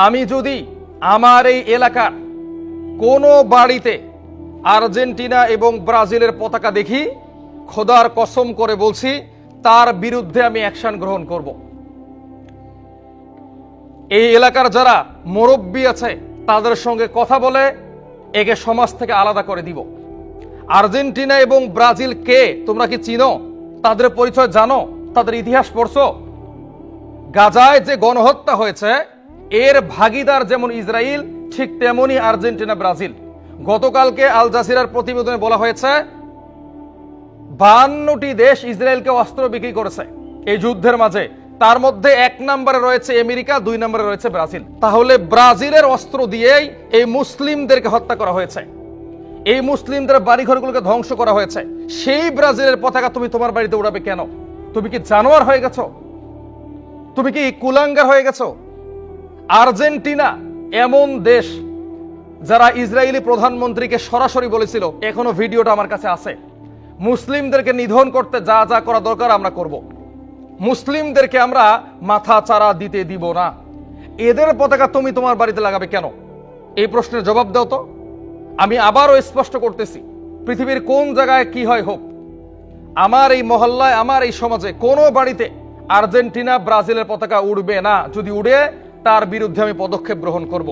আমি যদি আমার এই এলাকার কোনো বাড়িতে আর্জেন্টিনা এবং ব্রাজিলের পতাকা দেখি, খোদার কসম করে বলছি তার বিরুদ্ধে আমি অ্যাকশন গ্রহণ করব। এই এলাকার যারা মুরব্বী আছে তাদের সঙ্গে কথা বলে একে সমাজ থেকে আলাদা করে দিব। আর্জেন্টিনা এবং ব্রাজিল কে তোমরা কি চিনো? তাদের পরিচয় জানো? তাদের ইতিহাস পড়ছো? গাজায় যে গণহত্যা হয়েছে এর ভাগীদার যেমন ইসরায়েল, ঠিক তেমনি আর্জেন্টিনা, ব্রাজিল। গতকালকে আল জাজিরার প্রতিবেদনে বলা হয়েছে 52টি দেশ ইসরায়েলকে অস্ত্র বিক্রি করেছে এই যুদ্ধের মাঝে। তার মধ্যে 1 নম্বরে রয়েছে আমেরিকা, 2 নম্বরে রয়েছে ব্রাজিল। তাহলে ব্রাজিলের অস্ত্র দিয়েই এই মুসলিমদেরকে হত্যা করা হয়েছে, এই মুসলিমদের বাড়িঘরগুলোকে ধ্বংস করা হয়েছে। সেই ব্রাজিলের পতাকা তুমি তোমার বাড়িতে উড়াবে কেন? তুমি কি জানোয়ার হয়ে গেছো? তুমি কি কুলাঙ্গার হয়ে গেছো? আর্জেন্টিনা এমন দেশ যারা ইসরায়েলি প্রধানমন্ত্রীকে সরাসরি বলেছিল, এখনো ভিডিওটা আমার কাছে আছে, মুসলিমদেরকে নিধন করতে যা যা করা দরকার আমরা করব, মুসলিমদেরকে আমরা মাথা চারা দিতে দিব না। এদের পতাকা তুমি তোমার বাড়িতে লাগাবে কেন? এই প্রশ্নের জবাব দাও তো। আমি আবারও স্পষ্ট করতেছি, পৃথিবীর কোন জায়গায় কি হয় হোক, আমার এই মহল্লায়, আমার এই সমাজে কোনো বাড়িতে আর্জেন্টিনা ব্রাজিলের পতাকা উড়বে না। যদি উড়ে তার বিরুদ্ধে আমি পদক্ষেপ গ্রহণ করব।